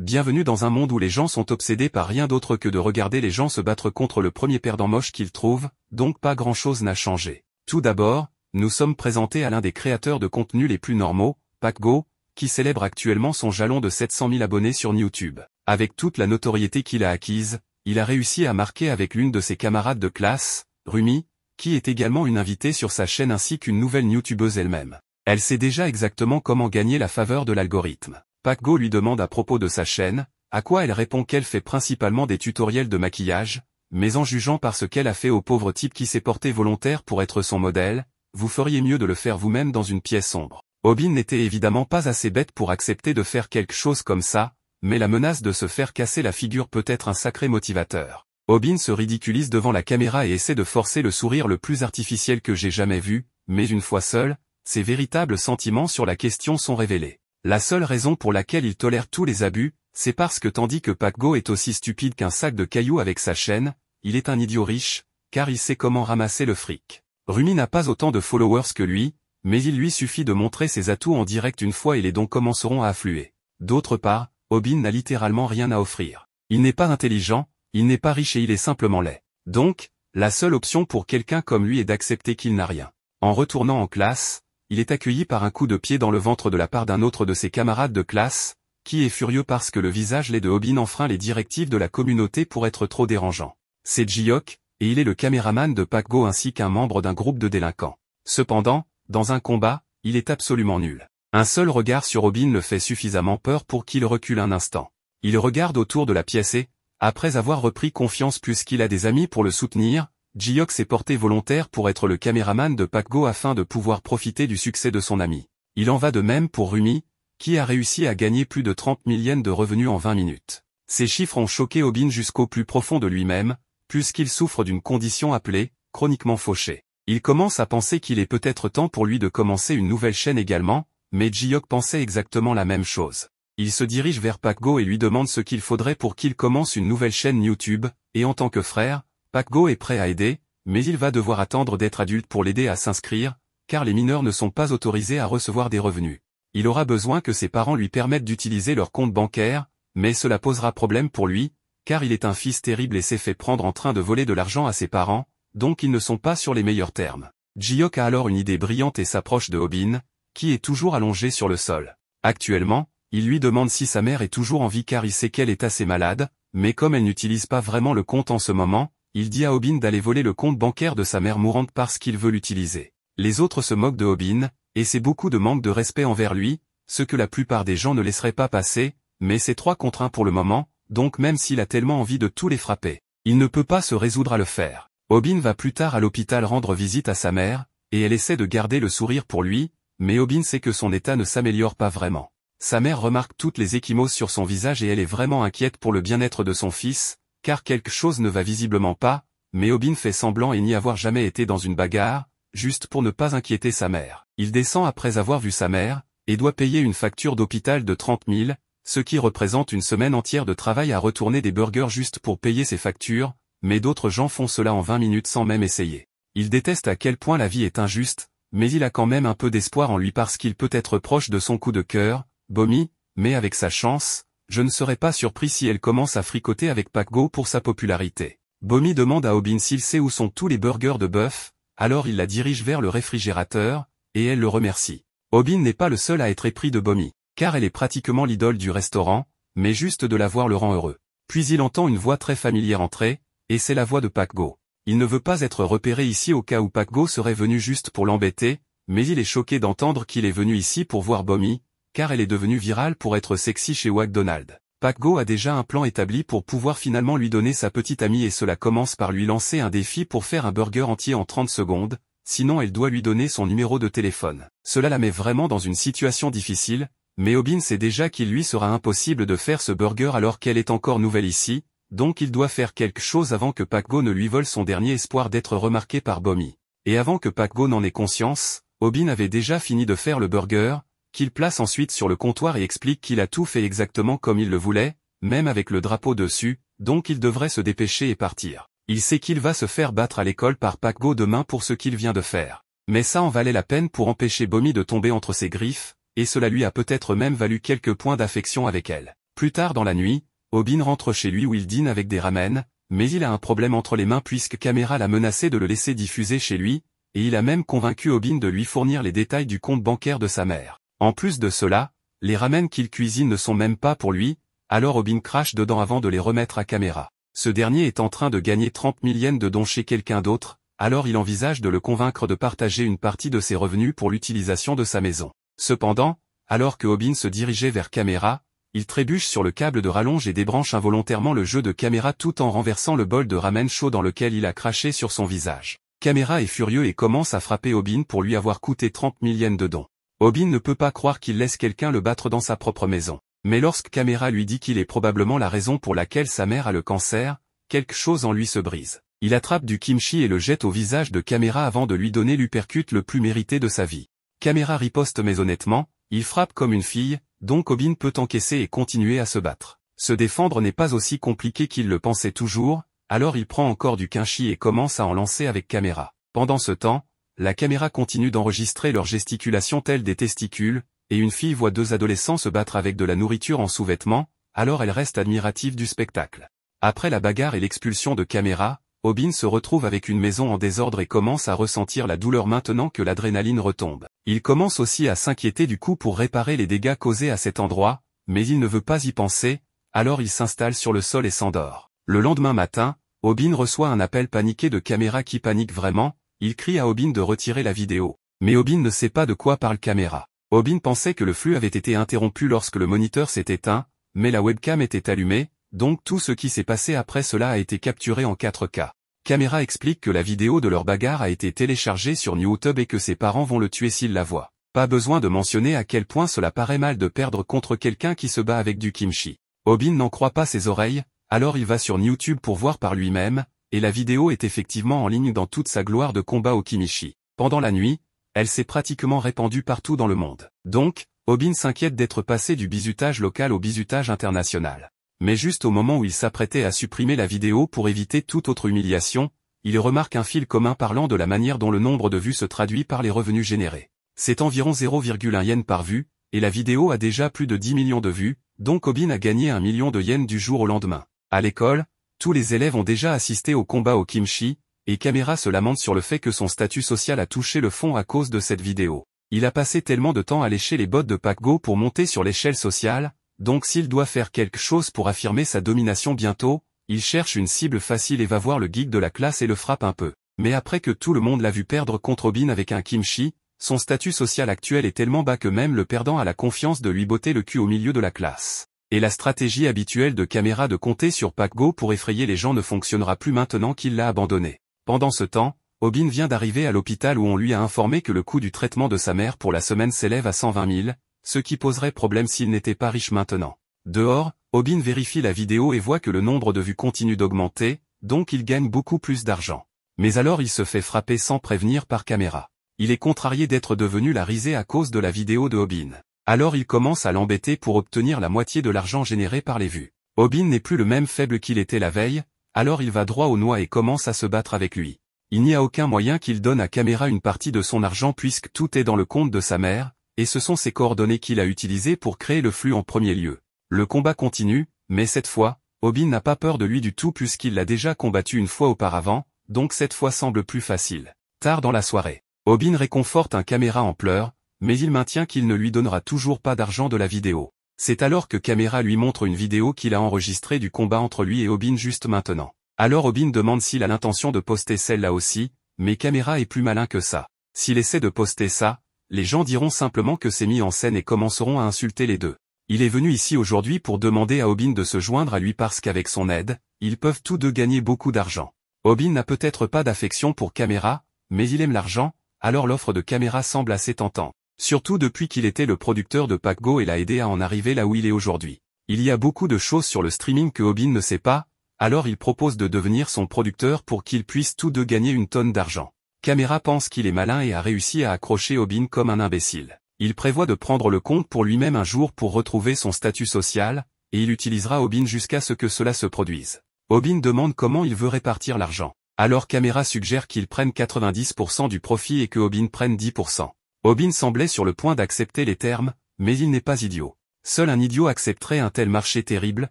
Bienvenue dans un monde où les gens sont obsédés par rien d'autre que de regarder les gens se battre contre le premier perdant moche qu'ils trouvent, donc pas grand-chose n'a changé. Tout d'abord, nous sommes présentés à l'un des créateurs de contenu les plus normaux, PackGo, qui célèbre actuellement son jalon de 700 000 abonnés sur YouTube. Avec toute la notoriété qu'il a acquise, il a réussi à marquer avec l'une de ses camarades de classe, Rumi, qui est également une invitée sur sa chaîne ainsi qu'une nouvelle youtubeuse elle-même. Elle sait déjà exactement comment gagner la faveur de l'algorithme. PackGo lui demande à propos de sa chaîne, à quoi elle répond qu'elle fait principalement des tutoriels de maquillage, mais en jugeant par ce qu'elle a fait au pauvre type qui s'est porté volontaire pour être son modèle, vous feriez mieux de le faire vous-même dans une pièce sombre. Obin n'était évidemment pas assez bête pour accepter de faire quelque chose comme ça, mais la menace de se faire casser la figure peut être un sacré motivateur. Obin se ridiculise devant la caméra et essaie de forcer le sourire le plus artificiel que j'ai jamais vu, mais une fois seul, ses véritables sentiments sur la question sont révélés. La seule raison pour laquelle il tolère tous les abus, c'est parce que tandis que PackGo est aussi stupide qu'un sac de cailloux avec sa chaîne, il est un idiot riche, car il sait comment ramasser le fric. Rumi n'a pas autant de followers que lui, mais il lui suffit de montrer ses atouts en direct une fois et les dons commenceront à affluer. D'autre part, Obin n'a littéralement rien à offrir. Il n'est pas intelligent, il n'est pas riche et il est simplement laid. Donc, la seule option pour quelqu'un comme lui est d'accepter qu'il n'a rien. En retournant en classe, il est accueilli par un coup de pied dans le ventre de la part d'un autre de ses camarades de classe, qui est furieux parce que le visage laid de Obin enfreint les directives de la communauté pour être trop dérangeant. C'est Jiok, et il est le caméraman de PackGo ainsi qu'un membre d'un groupe de délinquants. Cependant, dans un combat, il est absolument nul. Un seul regard sur Obin le fait suffisamment peur pour qu'il recule un instant. Il regarde autour de la pièce et, après avoir repris confiance puisqu'il a des amis pour le soutenir, Jiok s'est porté volontaire pour être le caméraman de PackGo afin de pouvoir profiter du succès de son ami. Il en va de même pour Rumi, qui a réussi à gagner plus de 30 000 yens de revenus en 20 minutes. Ces chiffres ont choqué Obin jusqu'au plus profond de lui-même, puisqu'il souffre d'une condition appelée « chroniquement fauché ». Il commence à penser qu'il est peut-être temps pour lui de commencer une nouvelle chaîne également, mais Jiok pensait exactement la même chose. Il se dirige vers PackGo et lui demande ce qu'il faudrait pour qu'il commence une nouvelle chaîne YouTube, et en tant que frère, PackGo est prêt à aider, mais il va devoir attendre d'être adulte pour l'aider à s'inscrire, car les mineurs ne sont pas autorisés à recevoir des revenus. Il aura besoin que ses parents lui permettent d'utiliser leur compte bancaire, mais cela posera problème pour lui, car il est un fils terrible et s'est fait prendre en train de voler de l'argent à ses parents, donc ils ne sont pas sur les meilleurs termes. Jiok a alors une idée brillante et s'approche de Obin, qui est toujours allongé sur le sol. Actuellement, il lui demande si sa mère est toujours en vie car il sait qu'elle est assez malade, mais comme elle n'utilise pas vraiment le compte en ce moment, il dit à Obin d'aller voler le compte bancaire de sa mère mourante parce qu'il veut l'utiliser. Les autres se moquent de Obin, et c'est beaucoup de manque de respect envers lui, ce que la plupart des gens ne laisseraient pas passer, mais c'est 3 contre 1 pour le moment, donc même s'il a tellement envie de tous les frapper, il ne peut pas se résoudre à le faire. Obin va plus tard à l'hôpital rendre visite à sa mère, et elle essaie de garder le sourire pour lui, mais Obin sait que son état ne s'améliore pas vraiment. Sa mère remarque toutes les ecchymoses sur son visage et elle est vraiment inquiète pour le bien-être de son fils, car quelque chose ne va visiblement pas, mais Obin fait semblant et n'y avoir jamais été dans une bagarre, juste pour ne pas inquiéter sa mère. Il descend après avoir vu sa mère, et doit payer une facture d'hôpital de 30 000, ce qui représente une semaine entière de travail à retourner des burgers juste pour payer ses factures, mais d'autres gens font cela en 20 minutes sans même essayer. Il déteste à quel point la vie est injuste, mais il a quand même un peu d'espoir en lui parce qu'il peut être proche de son coup de cœur, Bomi, mais avec sa chance, je ne serais pas surpris si elle commence à fricoter avec PackGo pour sa popularité. Bomi demande à Obin s'il sait où sont tous les burgers de bœuf, alors il la dirige vers le réfrigérateur, et elle le remercie. Obin n'est pas le seul à être épris de Bomi, car elle est pratiquement l'idole du restaurant, mais juste de la voir le rend heureux. Puis il entend une voix très familière entrer, et c'est la voix de PackGo. Il ne veut pas être repéré ici au cas où PackGo serait venu juste pour l'embêter, mais il est choqué d'entendre qu'il est venu ici pour voir Bomi, car elle est devenue virale pour être sexy chez McDonald's. PackGo a déjà un plan établi pour pouvoir finalement lui donner sa petite amie et cela commence par lui lancer un défi pour faire un burger entier en 30 secondes, sinon elle doit lui donner son numéro de téléphone. Cela la met vraiment dans une situation difficile, mais Obin sait déjà qu'il lui sera impossible de faire ce burger alors qu'elle est encore nouvelle ici, donc il doit faire quelque chose avant que PackGo ne lui vole son dernier espoir d'être remarqué par Bomi. Et avant que PackGo n'en ait conscience, Obin avait déjà fini de faire le burger, qu'il place ensuite sur le comptoir et explique qu'il a tout fait exactement comme il le voulait, même avec le drapeau dessus, donc il devrait se dépêcher et partir. Il sait qu'il va se faire battre à l'école par PackGo demain pour ce qu'il vient de faire. Mais ça en valait la peine pour empêcher Bomi de tomber entre ses griffes, et cela lui a peut-être même valu quelques points d'affection avec elle. Plus tard dans la nuit, Aubin rentre chez lui où il dîne avec des ramen, mais il a un problème entre les mains puisque Caméra l'a menacé de le laisser diffuser chez lui, et il a même convaincu Aubin de lui fournir les détails du compte bancaire de sa mère. En plus de cela, les ramen qu'il cuisine ne sont même pas pour lui, alors Aubin crache dedans avant de les remettre à Caméra. Ce dernier est en train de gagner 30 000 yens de dons chez quelqu'un d'autre, alors il envisage de le convaincre de partager une partie de ses revenus pour l'utilisation de sa maison. Cependant, alors que Aubin se dirigeait vers Caméra, il trébuche sur le câble de rallonge et débranche involontairement le jeu de Caméra tout en renversant le bol de ramen chaud dans lequel il a craché sur son visage. Caméra est furieux et commence à frapper Aubin pour lui avoir coûté 30 000 yens de dons. Aubin ne peut pas croire qu'il laisse quelqu'un le battre dans sa propre maison. Mais lorsque Caméra lui dit qu'il est probablement la raison pour laquelle sa mère a le cancer, quelque chose en lui se brise. Il attrape du kimchi et le jette au visage de Caméra avant de lui donner l'uppercut le plus mérité de sa vie. Caméra riposte mais honnêtement, il frappe comme une fille, donc Aubin peut encaisser et continuer à se battre. Se défendre n'est pas aussi compliqué qu'il le pensait toujours, alors il prend encore du kimchi et commence à en lancer avec Caméra. Pendant ce temps, la caméra continue d'enregistrer leurs gesticulations telles des testicules, et une fille voit deux adolescents se battre avec de la nourriture en sous-vêtements, alors elle reste admirative du spectacle. Après la bagarre et l'expulsion de Caméra, Aubin se retrouve avec une maison en désordre et commence à ressentir la douleur maintenant que l'adrénaline retombe. Il commence aussi à s'inquiéter du coup pour réparer les dégâts causés à cet endroit, mais il ne veut pas y penser, alors il s'installe sur le sol et s'endort. Le lendemain matin, Aubin reçoit un appel paniqué de Caméra qui panique vraiment, il crie à Aubin de retirer la vidéo. Mais Aubin ne sait pas de quoi parle Caméra. Aubin pensait que le flux avait été interrompu lorsque le moniteur s'est éteint, mais la webcam était allumée, donc tout ce qui s'est passé après cela a été capturé en 4K. Caméra explique que la vidéo de leur bagarre a été téléchargée sur YouTube et que ses parents vont le tuer s'il la voit. Pas besoin de mentionner à quel point cela paraît mal de perdre contre quelqu'un qui se bat avec du kimchi. Aubin n'en croit pas ses oreilles, alors il va sur YouTube pour voir par lui-même, et la vidéo est effectivement en ligne dans toute sa gloire de combat au kimchi. Pendant la nuit, elle s'est pratiquement répandue partout dans le monde. Donc, Aubin s'inquiète d'être passé du bizutage local au bizutage international. Mais juste au moment où il s'apprêtait à supprimer la vidéo pour éviter toute autre humiliation, il remarque un fil commun parlant de la manière dont le nombre de vues se traduit par les revenus générés. C'est environ 0,1 yen par vue, et la vidéo a déjà plus de 10 millions de vues, donc Aubin a gagné 1 million de yens du jour au lendemain. À l'école, tous les élèves ont déjà assisté au combat au kimchi, et Caméra se lamente sur le fait que son statut social a touché le fond à cause de cette vidéo. Il a passé tellement de temps à lécher les bottes de Pac-Go pour monter sur l'échelle sociale, donc s'il doit faire quelque chose pour affirmer sa domination bientôt, il cherche une cible facile et va voir le geek de la classe et le frappe un peu. Mais après que tout le monde l'a vu perdre contre Aubin avec un kimchi, son statut social actuel est tellement bas que même le perdant a la confiance de lui botter le cul au milieu de la classe. Et la stratégie habituelle de Caméra de compter sur Pac-Go pour effrayer les gens ne fonctionnera plus maintenant qu'il l'a abandonné. Pendant ce temps, Aubin vient d'arriver à l'hôpital où on lui a informé que le coût du traitement de sa mère pour la semaine s'élève à 120 000, ce qui poserait problème s'il n'était pas riche maintenant. Dehors, Aubin vérifie la vidéo et voit que le nombre de vues continue d'augmenter, donc il gagne beaucoup plus d'argent. Mais alors il se fait frapper sans prévenir par Caméra. Il est contrarié d'être devenu la risée à cause de la vidéo de Aubin. Alors il commence à l'embêter pour obtenir la moitié de l'argent généré par les vues. Aubin n'est plus le même faible qu'il était la veille, alors il va droit au noix et commence à se battre avec lui. Il n'y a aucun moyen qu'il donne à Caméra une partie de son argent puisque tout est dans le compte de sa mère, et ce sont ses coordonnées qu'il a utilisées pour créer le flux en premier lieu. Le combat continue, mais cette fois, Aubin n'a pas peur de lui du tout puisqu'il l'a déjà combattu une fois auparavant, donc cette fois semble plus facile. Tard dans la soirée, Aubin réconforte un Caméra en pleurs, mais il maintient qu'il ne lui donnera toujours pas d'argent de la vidéo. C'est alors que Caméra lui montre une vidéo qu'il a enregistrée du combat entre lui et Aubin juste maintenant. Alors Aubin demande s'il a l'intention de poster celle-là aussi, mais Caméra est plus malin que ça. S'il essaie de poster ça, les gens diront simplement que c'est mis en scène et commenceront à insulter les deux. Il est venu ici aujourd'hui pour demander à Aubin de se joindre à lui parce qu'avec son aide, ils peuvent tous deux gagner beaucoup d'argent. Aubin n'a peut-être pas d'affection pour Caméra, mais il aime l'argent, alors l'offre de Caméra semble assez tentante. Surtout depuis qu'il était le producteur de Pac-Go et l'a aidé à en arriver là où il est aujourd'hui. Il y a beaucoup de choses sur le streaming que Aubin ne sait pas, alors il propose de devenir son producteur pour qu'ils puissent tous deux gagner une tonne d'argent. Caméra pense qu'il est malin et a réussi à accrocher Aubin comme un imbécile. Il prévoit de prendre le compte pour lui-même un jour pour retrouver son statut social, et il utilisera Aubin jusqu'à ce que cela se produise. Aubin demande comment il veut répartir l'argent. Alors Caméra suggère qu'il prenne 90% du profit et que Aubin prenne 10%. Aubin semblait sur le point d'accepter les termes, mais il n'est pas idiot. Seul un idiot accepterait un tel marché terrible,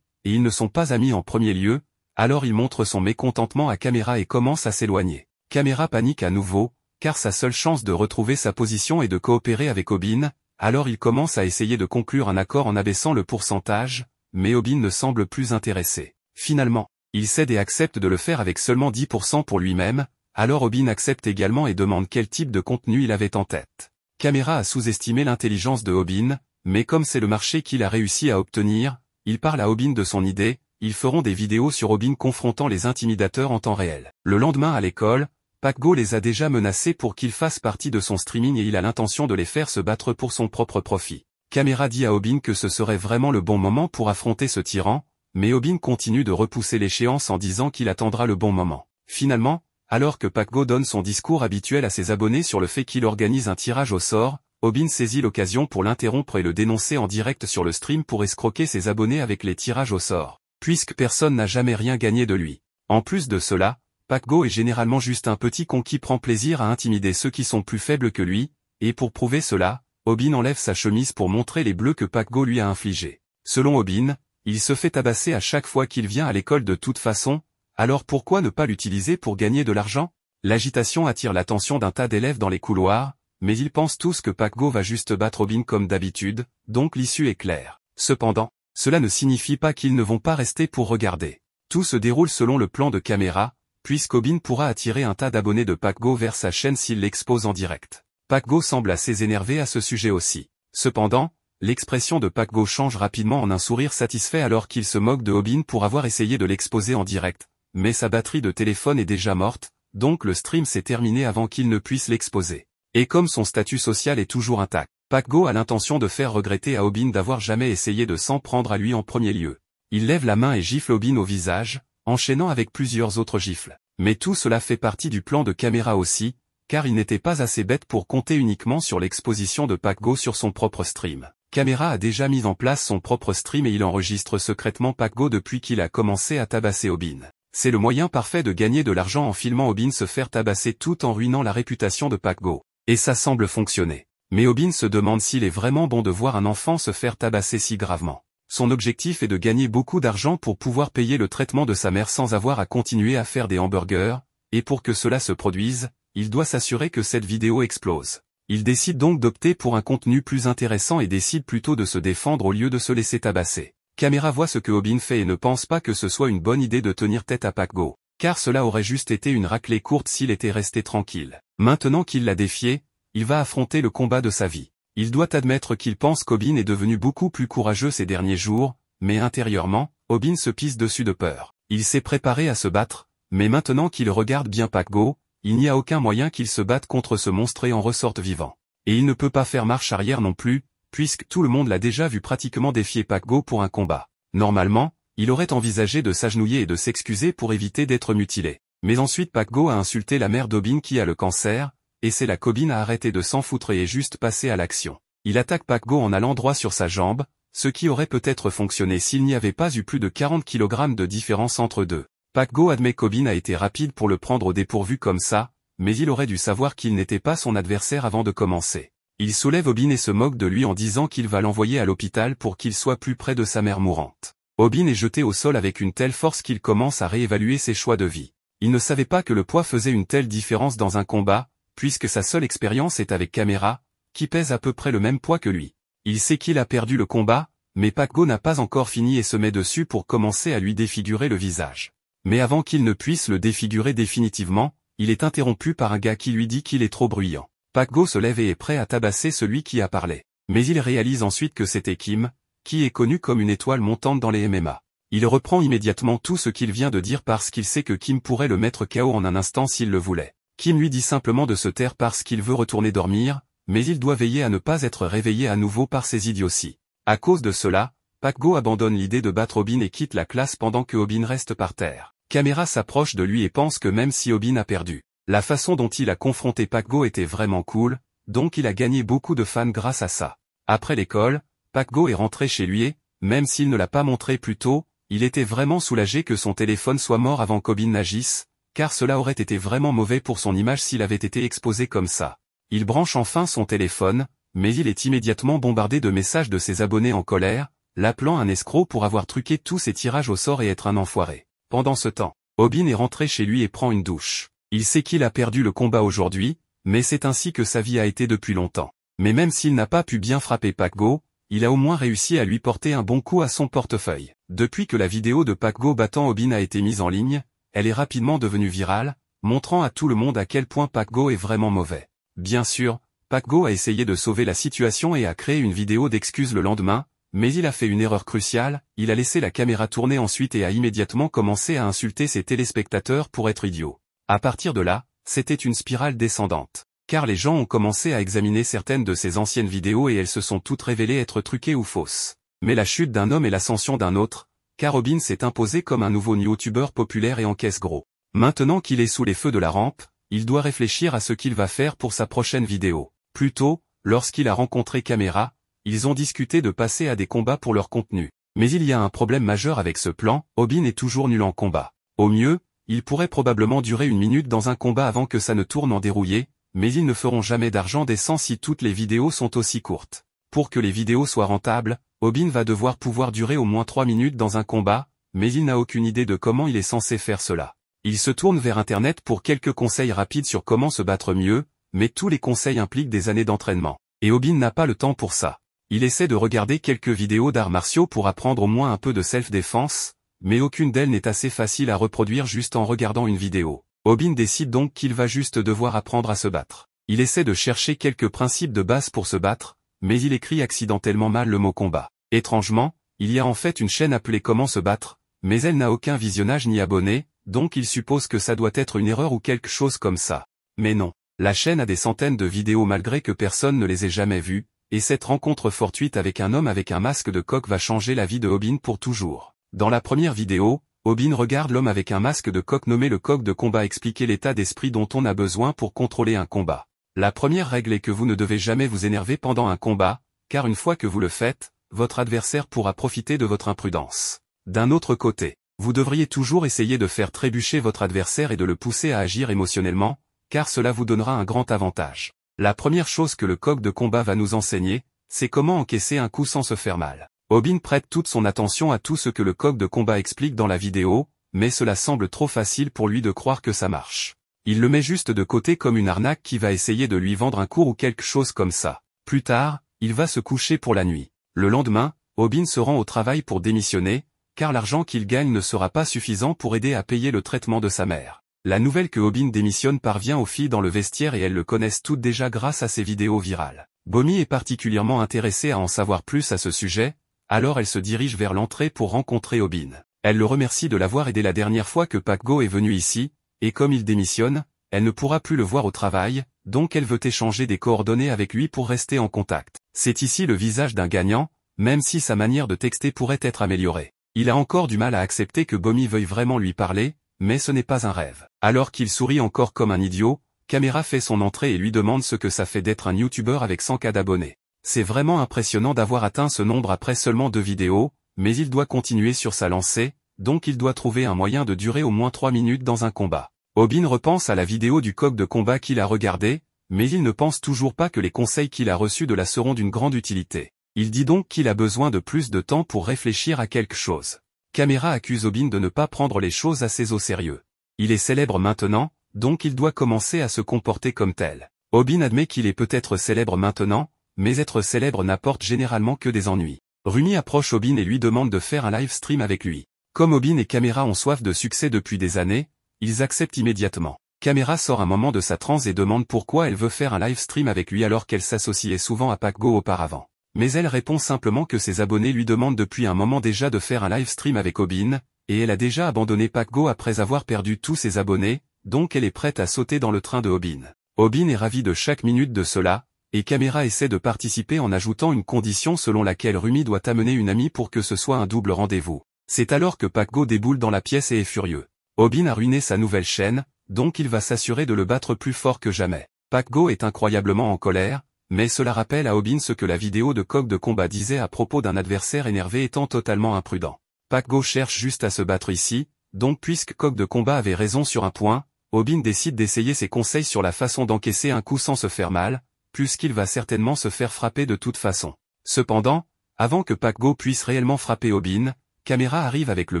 et ils ne sont pas amis en premier lieu, alors il montre son mécontentement à Caméra et commence à s'éloigner. Caméra panique à nouveau, car sa seule chance de retrouver sa position est de coopérer avec Obin, alors il commence à essayer de conclure un accord en abaissant le pourcentage, mais Obin ne semble plus intéressé. Finalement, il cède et accepte de le faire avec seulement 10% pour lui-même, alors Obin accepte également et demande quel type de contenu il avait en tête. Caméra a sous-estimé l'intelligence de Obin, mais comme c'est le marché qu'il a réussi à obtenir, il parle à Obin de son idée, ils feront des vidéos sur Obin confrontant les intimidateurs en temps réel. Le lendemain à l'école, PackGo les a déjà menacés pour qu'ils fassent partie de son streaming et il a l'intention de les faire se battre pour son propre profit. Caméra dit à Obin que ce serait vraiment le bon moment pour affronter ce tyran, mais Obin continue de repousser l'échéance en disant qu'il attendra le bon moment. Finalement, alors que PackGo donne son discours habituel à ses abonnés sur le fait qu'il organise un tirage au sort, Obin saisit l'occasion pour l'interrompre et le dénoncer en direct sur le stream pour escroquer ses abonnés avec les tirages au sort, puisque personne n'a jamais rien gagné de lui. En plus de cela, PackGo est généralement juste un petit con qui prend plaisir à intimider ceux qui sont plus faibles que lui, et pour prouver cela, Obin enlève sa chemise pour montrer les bleus que PackGo lui a infligés. Selon Obin, il se fait tabasser à chaque fois qu'il vient à l'école de toute façon, alors pourquoi ne pas l'utiliser pour gagner de l'argent? L'agitation attire l'attention d'un tas d'élèves dans les couloirs, mais ils pensent tous que PackGo va juste battre Obin comme d'habitude, donc l'issue est claire. Cependant, cela ne signifie pas qu'ils ne vont pas rester pour regarder. Tout se déroule selon le plan de Caméra, puisqu'Obin pourra attirer un tas d'abonnés de PackGo vers sa chaîne s'il l'expose en direct. PackGo semble assez énervé à ce sujet aussi. Cependant, l'expression de PackGo change rapidement en un sourire satisfait alors qu'il se moque de Obin pour avoir essayé de l'exposer en direct, mais sa batterie de téléphone est déjà morte, donc le stream s'est terminé avant qu'il ne puisse l'exposer. Et comme son statut social est toujours intact, PackGo a l'intention de faire regretter à Obin d'avoir jamais essayé de s'en prendre à lui en premier lieu. Il lève la main et gifle Obin au visage, enchaînant avec plusieurs autres gifles. Mais tout cela fait partie du plan de Caméra aussi, car il n'était pas assez bête pour compter uniquement sur l'exposition de PackGo sur son propre stream. Caméra a déjà mis en place son propre stream et il enregistre secrètement PackGo depuis qu'il a commencé à tabasser Obin. C'est le moyen parfait de gagner de l'argent en filmant Obin se faire tabasser tout en ruinant la réputation de PackGo. Et ça semble fonctionner. Mais Obin se demande s'il est vraiment bon de voir un enfant se faire tabasser si gravement. Son objectif est de gagner beaucoup d'argent pour pouvoir payer le traitement de sa mère sans avoir à continuer à faire des hamburgers, et pour que cela se produise, il doit s'assurer que cette vidéo explose. Il décide donc d'opter pour un contenu plus intéressant et décide plutôt de se défendre au lieu de se laisser tabasser. Caméra voit ce que Obin fait et ne pense pas que ce soit une bonne idée de tenir tête à PackGo, car cela aurait juste été une raclée courte s'il était resté tranquille. Maintenant qu'il l'a défié, il va affronter le combat de sa vie. Il doit admettre qu'il pense qu'Obin est devenu beaucoup plus courageux ces derniers jours, mais intérieurement, Obin se pisse dessus de peur. Il s'est préparé à se battre, mais maintenant qu'il regarde bien PackGo, il n'y a aucun moyen qu'il se batte contre ce monstre et en ressorte vivant. Et il ne peut pas faire marche arrière non plus, puisque tout le monde l'a déjà vu pratiquement défier PackGo pour un combat. Normalement, il aurait envisagé de s'agenouiller et de s'excuser pour éviter d'être mutilé. Mais ensuite PackGo a insulté la mère d'Obin qui a le cancer, et c'est là qu'Obin a arrêté de s'en foutre et est juste passé à l'action. Il attaque PackGo en allant droit sur sa jambe, ce qui aurait peut-être fonctionné s'il n'y avait pas eu plus de 40 kg de différence entre deux. PackGo admet qu'Obin a été rapide pour le prendre au dépourvu comme ça, mais il aurait dû savoir qu'il n'était pas son adversaire avant de commencer. Il soulève Obin et se moque de lui en disant qu'il va l'envoyer à l'hôpital pour qu'il soit plus près de sa mère mourante. Obin est jeté au sol avec une telle force qu'il commence à réévaluer ses choix de vie. Il ne savait pas que le poids faisait une telle différence dans un combat, puisque sa seule expérience est avec Caméra, qui pèse à peu près le même poids que lui. Il sait qu'il a perdu le combat, mais PackGo n'a pas encore fini et se met dessus pour commencer à lui défigurer le visage. Mais avant qu'il ne puisse le défigurer définitivement, il est interrompu par un gars qui lui dit qu'il est trop bruyant. PackGo se lève et est prêt à tabasser celui qui a parlé. Mais il réalise ensuite que c'était Kim, qui est connu comme une étoile montante dans les MMA. Il reprend immédiatement tout ce qu'il vient de dire parce qu'il sait que Kim pourrait le mettre KO en un instant s'il le voulait. Kim lui dit simplement de se taire parce qu'il veut retourner dormir, mais il doit veiller à ne pas être réveillé à nouveau par ses idioties. À cause de cela, PackGo abandonne l'idée de battre Obin et quitte la classe pendant que Obin reste par terre. Caméra s'approche de lui et pense que même si Obin a perdu, la façon dont il a confronté PackGo était vraiment cool, donc il a gagné beaucoup de fans grâce à ça. Après l'école, PackGo est rentré chez lui et, même s'il ne l'a pas montré plus tôt, il était vraiment soulagé que son téléphone soit mort avant qu'Obin n'agisse, car cela aurait été vraiment mauvais pour son image s'il avait été exposé comme ça. Il branche enfin son téléphone, mais il est immédiatement bombardé de messages de ses abonnés en colère, l'appelant un escroc pour avoir truqué tous ses tirages au sort et être un enfoiré. Pendant ce temps, Aubin est rentré chez lui et prend une douche. Il sait qu'il a perdu le combat aujourd'hui, mais c'est ainsi que sa vie a été depuis longtemps. Mais même s'il n'a pas pu bien frapper PacGo, il a au moins réussi à lui porter un bon coup à son portefeuille. Depuis que la vidéo de PacGo battant Aubin a été mise en ligne, elle est rapidement devenue virale, montrant à tout le monde à quel point PacGo est vraiment mauvais. Bien sûr, PacGo a essayé de sauver la situation et a créé une vidéo d'excuses le lendemain, mais il a fait une erreur cruciale, il a laissé la caméra tourner ensuite et a immédiatement commencé à insulter ses téléspectateurs pour être idiot. À partir de là, c'était une spirale descendante. Car les gens ont commencé à examiner certaines de ses anciennes vidéos et elles se sont toutes révélées être truquées ou fausses. Mais la chute d'un homme et l'ascension d'un autre, car Aubin s'est imposé comme un nouveau youtubeur populaire et encaisse gros. Maintenant qu'il est sous les feux de la rampe, il doit réfléchir à ce qu'il va faire pour sa prochaine vidéo. Plus tôt, lorsqu'il a rencontré Camera, ils ont discuté de passer à des combats pour leur contenu. Mais il y a un problème majeur avec ce plan, Aubin est toujours nul en combat. Au mieux, il pourrait probablement durer 1 minute dans un combat avant que ça ne tourne en dérouillé, mais ils ne feront jamais d'argent décent si toutes les vidéos sont aussi courtes. Pour que les vidéos soient rentables, Aubin va devoir pouvoir durer au moins 3 minutes dans un combat, mais il n'a aucune idée de comment il est censé faire cela. Il se tourne vers Internet pour quelques conseils rapides sur comment se battre mieux, mais tous les conseils impliquent des années d'entraînement. Et Aubin n'a pas le temps pour ça. Il essaie de regarder quelques vidéos d'arts martiaux pour apprendre au moins un peu de self-défense, mais aucune d'elles n'est assez facile à reproduire juste en regardant une vidéo. Aubin décide donc qu'il va juste devoir apprendre à se battre. Il essaie de chercher quelques principes de base pour se battre, mais il écrit accidentellement mal le mot combat. Étrangement, il y a en fait une chaîne appelée Comment se battre, mais elle n'a aucun visionnage ni abonné, donc il suppose que ça doit être une erreur ou quelque chose comme ça. Mais non. La chaîne a des centaines de vidéos malgré que personne ne les ait jamais vues, et cette rencontre fortuite avec un homme avec un masque de coq va changer la vie de Aubin pour toujours. Dans la première vidéo, Aubin regarde l'homme avec un masque de coq nommé le coq de combat expliquer l'état d'esprit dont on a besoin pour contrôler un combat. La première règle est que vous ne devez jamais vous énerver pendant un combat, car une fois que vous le faites, votre adversaire pourra profiter de votre imprudence. D'un autre côté, vous devriez toujours essayer de faire trébucher votre adversaire et de le pousser à agir émotionnellement, car cela vous donnera un grand avantage. La première chose que le coq de combat va nous enseigner, c'est comment encaisser un coup sans se faire mal. Aubin prête toute son attention à tout ce que le coq de combat explique dans la vidéo, mais cela semble trop facile pour lui de croire que ça marche. Il le met juste de côté comme une arnaque qui va essayer de lui vendre un cours ou quelque chose comme ça. Plus tard, il va se coucher pour la nuit. Le lendemain, Aubin se rend au travail pour démissionner, car l'argent qu'il gagne ne sera pas suffisant pour aider à payer le traitement de sa mère. La nouvelle que Aubin démissionne parvient aux filles dans le vestiaire et elles le connaissent toutes déjà grâce à ses vidéos virales. Bomi est particulièrement intéressée à en savoir plus à ce sujet, alors elle se dirige vers l'entrée pour rencontrer Aubin. Elle le remercie de l'avoir aidé la dernière fois que PacGo est venu ici, et comme il démissionne, elle ne pourra plus le voir au travail, donc elle veut échanger des coordonnées avec lui pour rester en contact. C'est ici le visage d'un gagnant, même si sa manière de texter pourrait être améliorée. Il a encore du mal à accepter que Bomi veuille vraiment lui parler, mais ce n'est pas un rêve. Alors qu'il sourit encore comme un idiot, Camera fait son entrée et lui demande ce que ça fait d'être un youtubeur avec 100K d'abonnés. C'est vraiment impressionnant d'avoir atteint ce nombre après seulement 2 vidéos, mais il doit continuer sur sa lancée, donc il doit trouver un moyen de durer au moins 3 minutes dans un combat. Aubin repense à la vidéo du coq de combat qu'il a regardée, mais il ne pense toujours pas que les conseils qu'il a reçus de là seront d'une grande utilité. Il dit donc qu'il a besoin de plus de temps pour réfléchir à quelque chose. Camera accuse Aubin de ne pas prendre les choses assez au sérieux. Il est célèbre maintenant, donc il doit commencer à se comporter comme tel. Aubin admet qu'il est peut-être célèbre maintenant, mais être célèbre n'apporte généralement que des ennuis. Rumi approche Aubin et lui demande de faire un live stream avec lui. Comme Aubin et Camera ont soif de succès depuis des années, ils acceptent immédiatement. Camera sort un moment de sa transe et demande pourquoi elle veut faire un live stream avec lui alors qu'elle s'associait souvent à PacGo auparavant. Mais elle répond simplement que ses abonnés lui demandent depuis un moment déjà de faire un live stream avec Aubin, et elle a déjà abandonné PacGo après avoir perdu tous ses abonnés, donc elle est prête à sauter dans le train de Aubin. Aubin est ravi de chaque minute de cela, et Camera essaie de participer en ajoutant une condition selon laquelle Rumi doit amener une amie pour que ce soit un double rendez-vous. C'est alors que PacGo déboule dans la pièce et est furieux. Aubin a ruiné sa nouvelle chaîne, donc il va s'assurer de le battre plus fort que jamais. PacGo est incroyablement en colère, mais cela rappelle à Aubin ce que la vidéo de coq de combat disait à propos d'un adversaire énervé étant totalement imprudent. PacGo cherche juste à se battre ici, donc puisque coq de combat avait raison sur un point, Aubin décide d'essayer ses conseils sur la façon d'encaisser un coup sans se faire mal, puisqu'il va certainement se faire frapper de toute façon. Cependant, avant que Pac Go puisse réellement frapper Aubin, Camera arrive avec le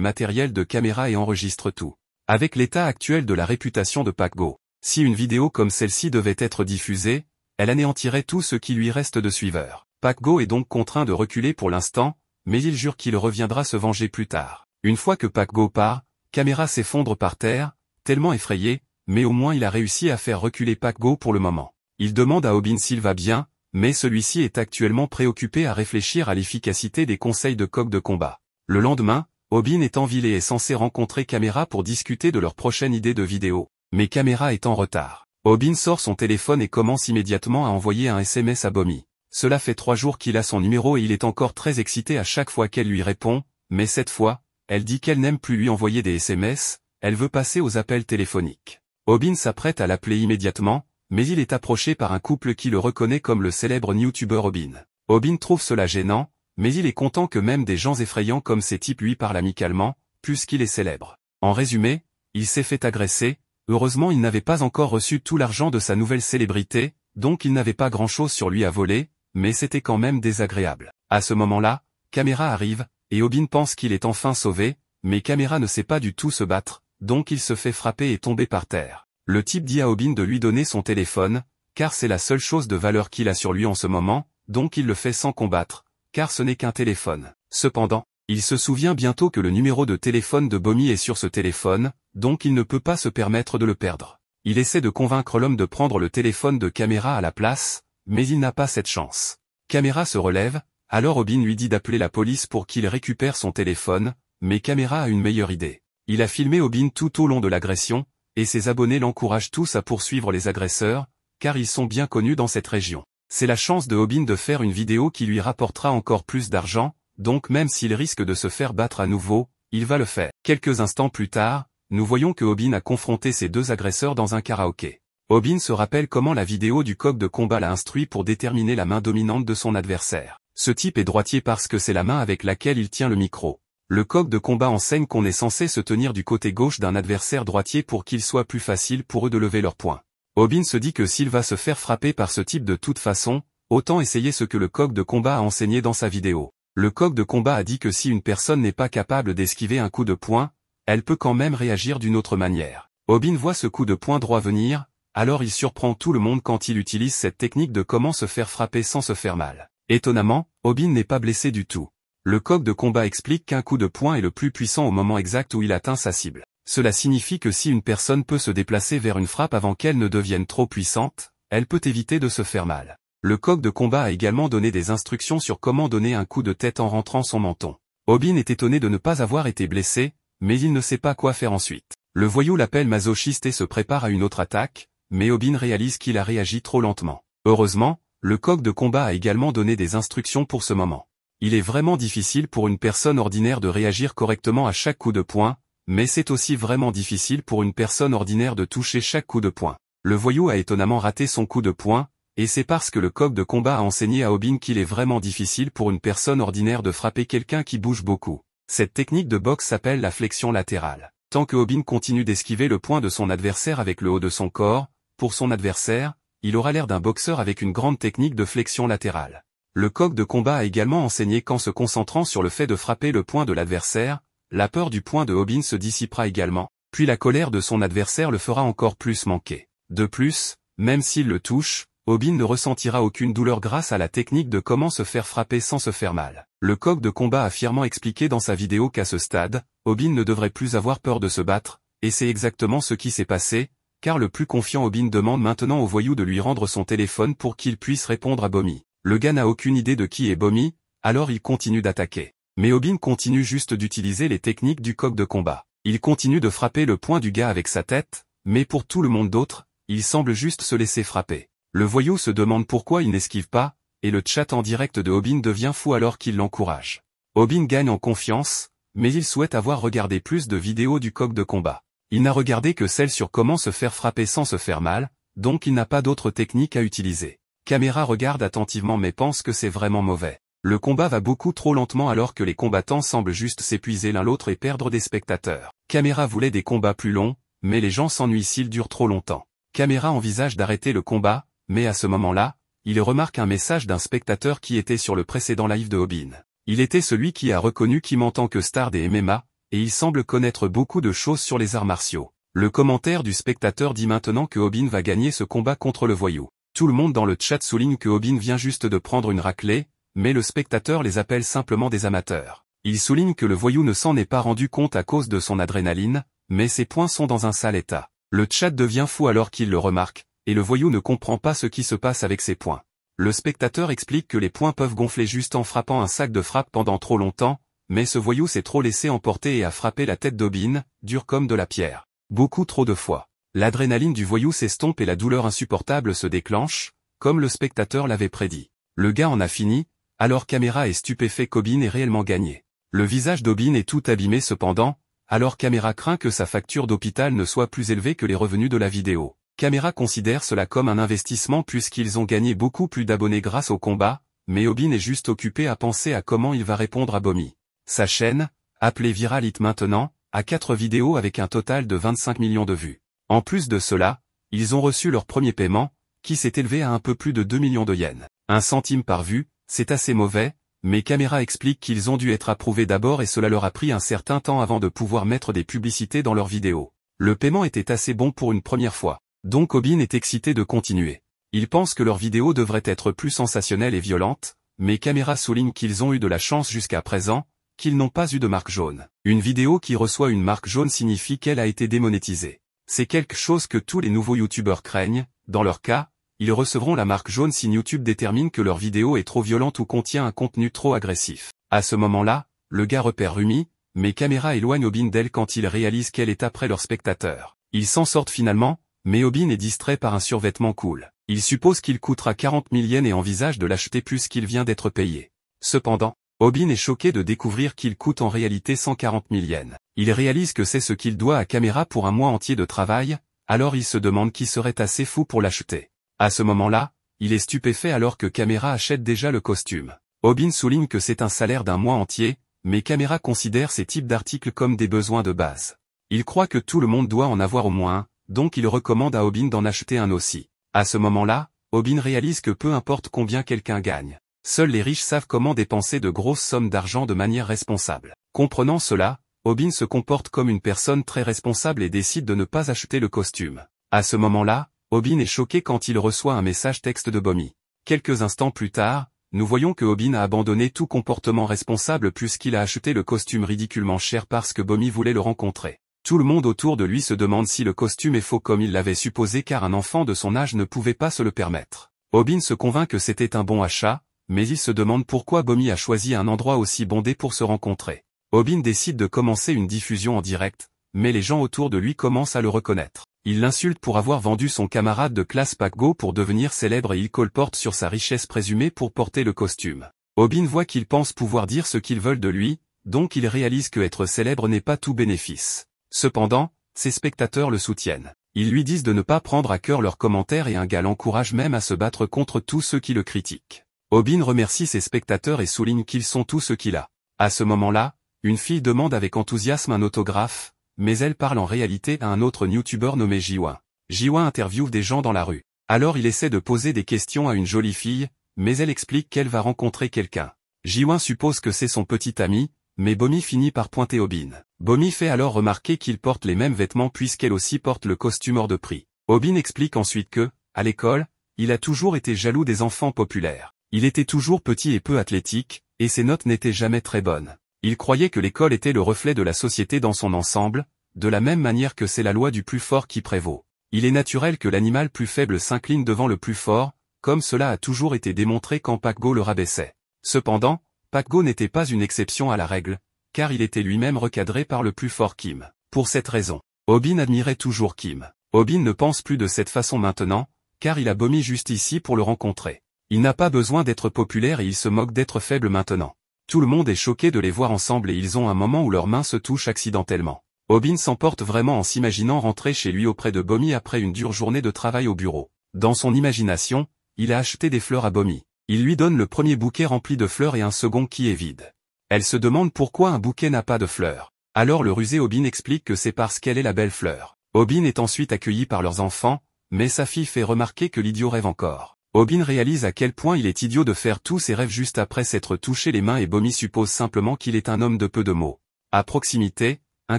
matériel de caméra et enregistre tout. Avec l'état actuel de la réputation de Pac Go, si une vidéo comme celle-ci devait être diffusée, elle anéantirait tout ce qui lui reste de suiveurs. Pac Go est donc contraint de reculer pour l'instant, mais il jure qu'il reviendra se venger plus tard. Une fois que Pac Go part, Camera s'effondre par terre, tellement effrayé, mais au moins il a réussi à faire reculer Pac Go pour le moment. Il demande à Aubin s'il va bien, mais celui-ci est actuellement préoccupé à réfléchir à l'efficacité des conseils de coq de combat. Le lendemain, Aubin est en ville et est censé rencontrer Camera pour discuter de leur prochaine idée de vidéo, mais Camera est en retard. Aubin sort son téléphone et commence immédiatement à envoyer un SMS à Bomi. Cela fait 3 jours qu'il a son numéro et il est encore très excité à chaque fois qu'elle lui répond, mais cette fois, elle dit qu'elle n'aime plus lui envoyer des SMS, elle veut passer aux appels téléphoniques. Aubin s'apprête à l'appeler immédiatement, mais il est approché par un couple qui le reconnaît comme le célèbre YouTuber Aubin. Aubin trouve cela gênant, mais il est content que même des gens effrayants comme ces types lui parlent amicalement, puisqu'il est célèbre. En résumé, il s'est fait agresser, heureusement il n'avait pas encore reçu tout l'argent de sa nouvelle célébrité, donc il n'avait pas grand-chose sur lui à voler, mais c'était quand même désagréable. À ce moment-là, Camera arrive, et Aubin pense qu'il est enfin sauvé, mais Camera ne sait pas du tout se battre, donc il se fait frapper et tomber par terre. Le type dit à Aubin de lui donner son téléphone, car c'est la seule chose de valeur qu'il a sur lui en ce moment, donc il le fait sans combattre, car ce n'est qu'un téléphone. Cependant, il se souvient bientôt que le numéro de téléphone de Bomi est sur ce téléphone, donc il ne peut pas se permettre de le perdre. Il essaie de convaincre l'homme de prendre le téléphone de Camera à la place, mais il n'a pas cette chance. Camera se relève, alors Aubin lui dit d'appeler la police pour qu'il récupère son téléphone, mais Camera a une meilleure idée. Il a filmé Aubin tout au long de l'agression, et ses abonnés l'encouragent tous à poursuivre les agresseurs, car ils sont bien connus dans cette région. C'est la chance de Aubin de faire une vidéo qui lui rapportera encore plus d'argent, donc même s'il risque de se faire battre à nouveau, il va le faire. Quelques instants plus tard, nous voyons que Aubin a confronté ces 2 agresseurs dans un karaoké. Aubin se rappelle comment la vidéo du coq de combat l'a instruit pour déterminer la main dominante de son adversaire. Ce type est droitier parce que c'est la main avec laquelle il tient le micro. Le coq de combat enseigne qu'on est censé se tenir du côté gauche d'un adversaire droitier pour qu'il soit plus facile pour eux de lever leur poing. Aubin se dit que s'il va se faire frapper par ce type de toute façon, autant essayer ce que le coq de combat a enseigné dans sa vidéo. Le coq de combat a dit que si une personne n'est pas capable d'esquiver un coup de poing, elle peut quand même réagir d'une autre manière. Aubin voit ce coup de poing droit venir, alors il surprend tout le monde quand il utilise cette technique de comment se faire frapper sans se faire mal. Étonnamment, Aubin n'est pas blessé du tout. Le coq de combat explique qu'un coup de poing est le plus puissant au moment exact où il atteint sa cible. Cela signifie que si une personne peut se déplacer vers une frappe avant qu'elle ne devienne trop puissante, elle peut éviter de se faire mal. Le coq de combat a également donné des instructions sur comment donner un coup de tête en rentrant son menton. Aubin est étonné de ne pas avoir été blessé, mais il ne sait pas quoi faire ensuite. Le voyou l'appelle masochiste et se prépare à une autre attaque, mais Aubin réalise qu'il a réagi trop lentement. Heureusement, le coq de combat a également donné des instructions pour ce moment. Il est vraiment difficile pour une personne ordinaire de réagir correctement à chaque coup de poing, mais c'est aussi vraiment difficile pour une personne ordinaire de toucher chaque coup de poing. Le voyou a étonnamment raté son coup de poing, et c'est parce que le coq de combat a enseigné à Aubin qu'il est vraiment difficile pour une personne ordinaire de frapper quelqu'un qui bouge beaucoup. Cette technique de boxe s'appelle la flexion latérale. Tant que Aubin continue d'esquiver le poing de son adversaire avec le haut de son corps, pour son adversaire, il aura l'air d'un boxeur avec une grande technique de flexion latérale. Le coq de combat a également enseigné qu'en se concentrant sur le fait de frapper le poing de l'adversaire, la peur du poing de Aubin se dissipera également, puis la colère de son adversaire le fera encore plus manquer. De plus, même s'il le touche, Aubin ne ressentira aucune douleur grâce à la technique de comment se faire frapper sans se faire mal. Le coq de combat a fièrement expliqué dans sa vidéo qu'à ce stade, Aubin ne devrait plus avoir peur de se battre, et c'est exactement ce qui s'est passé, car le plus confiant Aubin demande maintenant au voyou de lui rendre son téléphone pour qu'il puisse répondre à Bomi. Le gars n'a aucune idée de qui est Bomi, alors il continue d'attaquer. Mais Aubin continue juste d'utiliser les techniques du coq de combat. Il continue de frapper le poing du gars avec sa tête, mais pour tout le monde d'autre, il semble juste se laisser frapper. Le voyou se demande pourquoi il n'esquive pas, et le chat en direct de Aubin devient fou alors qu'il l'encourage. Aubin gagne en confiance, mais il souhaite avoir regardé plus de vidéos du coq de combat. Il n'a regardé que celle sur comment se faire frapper sans se faire mal, donc il n'a pas d'autre technique à utiliser. Camera regarde attentivement mais pense que c'est vraiment mauvais. Le combat va beaucoup trop lentement alors que les combattants semblent juste s'épuiser l'un l'autre et perdre des spectateurs. Camera voulait des combats plus longs, mais les gens s'ennuient s'ils durent trop longtemps. Camera envisage d'arrêter le combat, mais à ce moment-là, il remarque un message d'un spectateur qui était sur le précédent live de Obin. Il était celui qui a reconnu Kim en tant que star des MMA, et il semble connaître beaucoup de choses sur les arts martiaux. Le commentaire du spectateur dit maintenant que Obin va gagner ce combat contre le voyou. Tout le monde dans le chat souligne que Obin vient juste de prendre une raclée, mais le spectateur les appelle simplement des amateurs. Il souligne que le voyou ne s'en est pas rendu compte à cause de son adrénaline, mais ses poings sont dans un sale état. Le chat devient fou alors qu'il le remarque, et le voyou ne comprend pas ce qui se passe avec ses poings. Le spectateur explique que les poings peuvent gonfler juste en frappant un sac de frappe pendant trop longtemps, mais ce voyou s'est trop laissé emporter et a frappé la tête d'Obin, dure comme de la pierre. Beaucoup trop de fois. L'adrénaline du voyou s'estompe et la douleur insupportable se déclenche, comme le spectateur l'avait prédit. Le gars en a fini, alors Caméra est stupéfait qu'Obin ait réellement gagné. Le visage d'Obin est tout abîmé cependant, alors Caméra craint que sa facture d'hôpital ne soit plus élevée que les revenus de la vidéo. Caméra considère cela comme un investissement puisqu'ils ont gagné beaucoup plus d'abonnés grâce au combat, mais Obin est juste occupé à penser à comment il va répondre à Bomi. Sa chaîne, appelée Viral Hit maintenant, a 4 vidéos avec un total de 25 millions de vues. En plus de cela, ils ont reçu leur premier paiement, qui s'est élevé à un peu plus de 2 millions de yens. 1 centime par vue, c'est assez mauvais, mais Caméra explique qu'ils ont dû être approuvés d'abord et cela leur a pris un certain temps avant de pouvoir mettre des publicités dans leurs vidéos. Le paiement était assez bon pour une première fois. Donc Obin est excité de continuer. Il pense que leurs vidéos devraient être plus sensationnelles et violentes, mais Caméra souligne qu'ils ont eu de la chance jusqu'à présent, qu'ils n'ont pas eu de marque jaune. Une vidéo qui reçoit une marque jaune signifie qu'elle a été démonétisée. C'est quelque chose que tous les nouveaux youtubeurs craignent, dans leur cas, ils recevront la marque jaune si YouTube détermine que leur vidéo est trop violente ou contient un contenu trop agressif. À ce moment-là, le gars repère Rumi, mais Caméra éloigne Obin d'elle quand il réalise qu'elle est après leur spectateur. Ils s'en sortent finalement, mais Obin est distrait par un survêtement cool. Il suppose qu'il coûtera 40 000 yens et envisage de l'acheter plus qu'il vient d'être payé. Cependant, Obin est choqué de découvrir qu'il coûte en réalité 140 000 yens. Il réalise que c'est ce qu'il doit à Caméra pour un mois entier de travail, alors il se demande qui serait assez fou pour l'acheter. À ce moment-là, il est stupéfait alors que Caméra achète déjà le costume. Obin souligne que c'est un salaire d'un mois entier, mais Caméra considère ces types d'articles comme des besoins de base. Il croit que tout le monde doit en avoir au moins un, donc il recommande à Obin d'en acheter un aussi. À ce moment-là, Obin réalise que peu importe combien quelqu'un gagne, seuls les riches savent comment dépenser de grosses sommes d'argent de manière responsable. Comprenant cela, Obin se comporte comme une personne très responsable et décide de ne pas acheter le costume. À ce moment-là, Obin est choqué quand il reçoit un message texte de Bomi. Quelques instants plus tard, nous voyons que Obin a abandonné tout comportement responsable puisqu'il a acheté le costume ridiculement cher parce que Bomi voulait le rencontrer. Tout le monde autour de lui se demande si le costume est faux comme il l'avait supposé car un enfant de son âge ne pouvait pas se le permettre. Obin se convainc que c'était un bon achat, mais il se demande pourquoi Bomi a choisi un endroit aussi bondé pour se rencontrer. Obin décide de commencer une diffusion en direct, mais les gens autour de lui commencent à le reconnaître. Il l'insulte pour avoir vendu son camarade de classe Pakgo pour devenir célèbre et il colporte sur sa richesse présumée pour porter le costume. Obin voit qu'ils pensent pouvoir dire ce qu'ils veulent de lui, donc il réalise que être célèbre n'est pas tout bénéfice. Cependant, ses spectateurs le soutiennent. Ils lui disent de ne pas prendre à cœur leurs commentaires et un gars l'encourage même à se battre contre tous ceux qui le critiquent. Obin remercie ses spectateurs et souligne qu'ils sont tout ce qu'il a. À ce moment-là, une fille demande avec enthousiasme un autographe, mais elle parle en réalité à un autre youtubeur nommé Jiwa. Jiwa interviewe des gens dans la rue. Alors il essaie de poser des questions à une jolie fille, mais elle explique qu'elle va rencontrer quelqu'un. Jiwa suppose que c'est son petit ami, mais Bomi finit par pointer Obin. Bomi fait alors remarquer qu'il porte les mêmes vêtements puisqu'elle aussi porte le costume hors de prix. Obin explique ensuite que, à l'école, il a toujours été jaloux des enfants populaires. Il était toujours petit et peu athlétique, et ses notes n'étaient jamais très bonnes. Il croyait que l'école était le reflet de la société dans son ensemble, de la même manière que c'est la loi du plus fort qui prévaut. Il est naturel que l'animal plus faible s'incline devant le plus fort, comme cela a toujours été démontré quand Pakgo le rabaissait. Cependant, Pakgo n'était pas une exception à la règle, car il était lui-même recadré par le plus fort Kim. Pour cette raison, Obin admirait toujours Kim. Obin ne pense plus de cette façon maintenant, car il a Bomi juste ici pour le rencontrer. Il n'a pas besoin d'être populaire et il se moque d'être faible maintenant. Tout le monde est choqué de les voir ensemble et ils ont un moment où leurs mains se touchent accidentellement. Obin s'emporte vraiment en s'imaginant rentrer chez lui auprès de Bomi après une dure journée de travail au bureau. Dans son imagination, il a acheté des fleurs à Bomi. Il lui donne le premier bouquet rempli de fleurs et un second qui est vide. Elle se demande pourquoi un bouquet n'a pas de fleurs. Alors le rusé Obin explique que c'est parce qu'elle est la belle fleur. Obin est ensuite accueilli par leurs enfants, mais sa fille fait remarquer que l'idiot rêve encore. Obin réalise à quel point il est idiot de faire tous ses rêves juste après s'être touché les mains et Bomi suppose simplement qu'il est un homme de peu de mots. À proximité, un